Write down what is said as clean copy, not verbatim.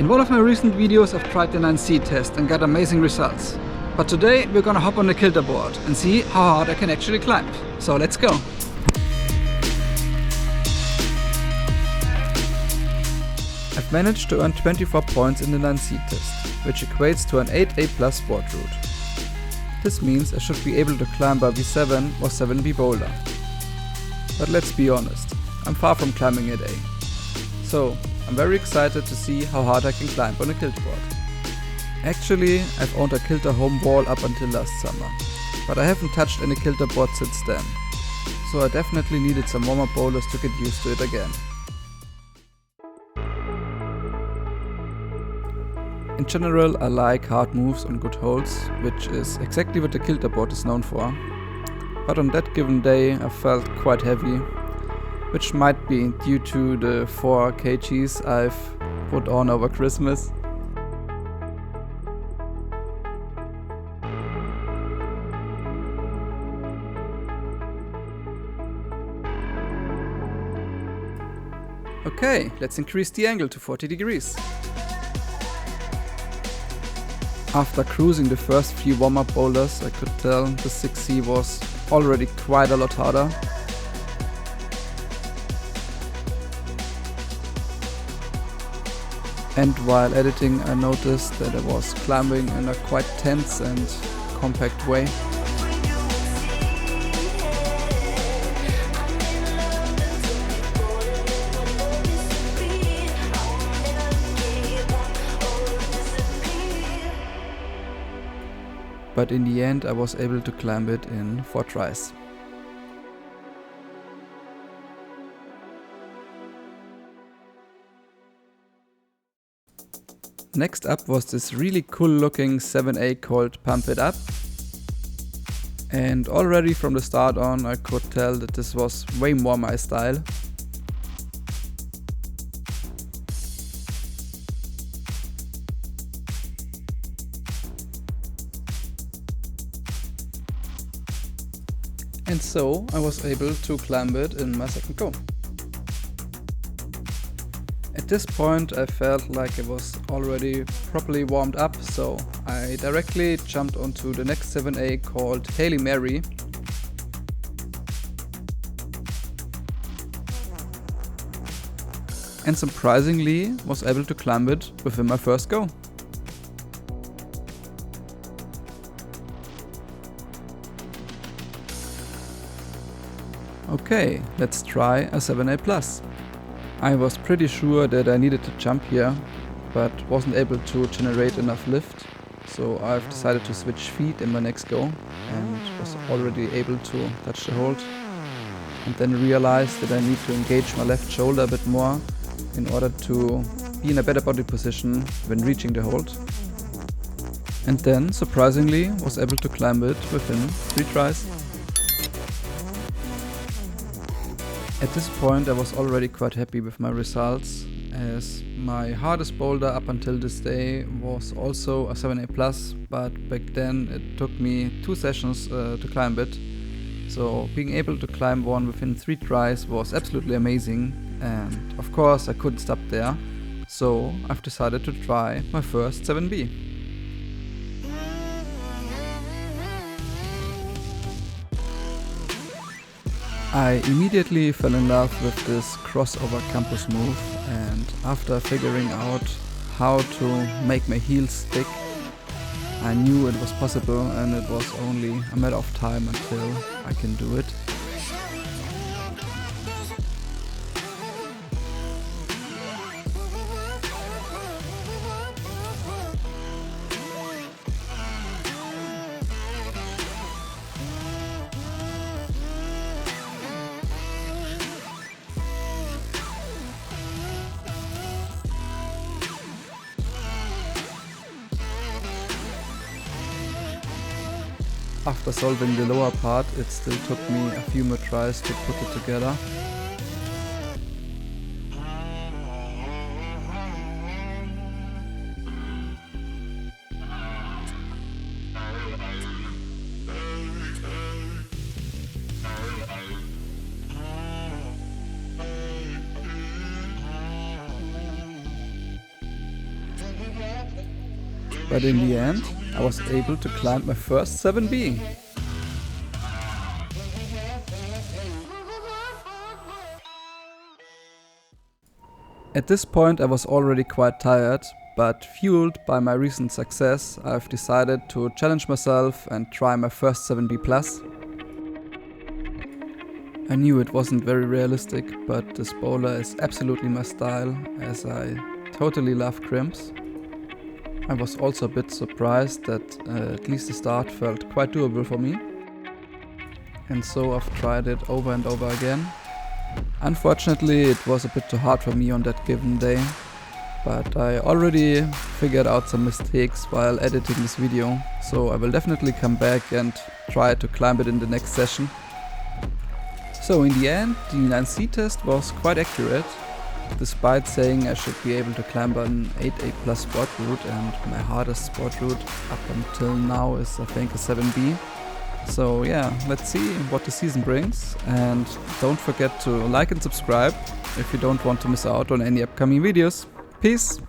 In one of my recent videos I've tried the 9C test and got amazing results. But today we're gonna hop on the Kilterboard and see how hard I can actually climb. So let's go! I've managed to earn 24 points in the 9C test, which equates to an 8A plus sport route. This means I should be able to climb by V7 or 7B boulder. But let's be honest, I'm far from climbing at A. So I'm very excited to see how hard I can climb on a Kilterboard. Actually, I've owned a Kilter home wall up until last summer, but I haven't touched any Kilterboard since then. So I definitely needed some warm-up boulders to get used to it again. In general, I like hard moves on good holes, which is exactly what the Kilterboard is known for. But on that given day I felt quite heavy, which might be due to the 4 kgs I've put on over Christmas. Okay, let's increase the angle to 40 degrees. After cruising the first few warm-up boulders, I could tell the 6C was already quite a lot harder. And while editing I noticed that I was climbing in a quite tense and compact way. But in the end I was able to climb it in 4 tries. Next up was this really cool looking 7A called Pump It Up. And already from the start on I could tell that this was way more my style. And so I was able to climb it in my second go. At this point I felt like it was already properly warmed up, so I directly jumped onto the next 7A called Hail Mary. And surprisingly was able to climb it within my first go. Okay, let's try a 7A plus. I was pretty sure that I needed to jump here, but wasn't able to generate enough lift, so I've decided to switch feet in my next go and was already able to touch the hold, and then realized that I need to engage my left shoulder a bit more in order to be in a better body position when reaching the hold. And then, surprisingly, was able to climb it within 3 tries. At this point I was already quite happy with my results, as my hardest boulder up until this day was also a 7A plus, but back then it took me 2 sessions to climb it. So being able to climb one within 3 tries was absolutely amazing, and of course I couldn't stop there, so I've decided to try my first 7B. I immediately fell in love with this crossover campus move, and after figuring out how to make my heels stick, I knew it was possible and it was only a matter of time until I can do it. After solving the lower part, it still took me a few more tries to put it together. but in the end I was able to climb my first 7B. At this point I was already quite tired, but fueled by my recent success, I've decided to challenge myself and try my first 7B+. I knew it wasn't very realistic, but this bowler is absolutely my style, as I totally love crimps. I was also a bit surprised that at least the start felt quite doable for me. And so I've tried it over and over again. Unfortunately, it was a bit too hard for me on that given day, but I already figured out some mistakes while editing this video, so I will definitely come back and try to climb it in the next session. So in the end, the 9C test was quite accurate, despite saying I should be able to climb an 8A+ sport route, and my hardest sport route up until now is I think a 7B. So yeah, let's see what the season brings, and don't forget to like and subscribe if you don't want to miss out on any upcoming videos. Peace!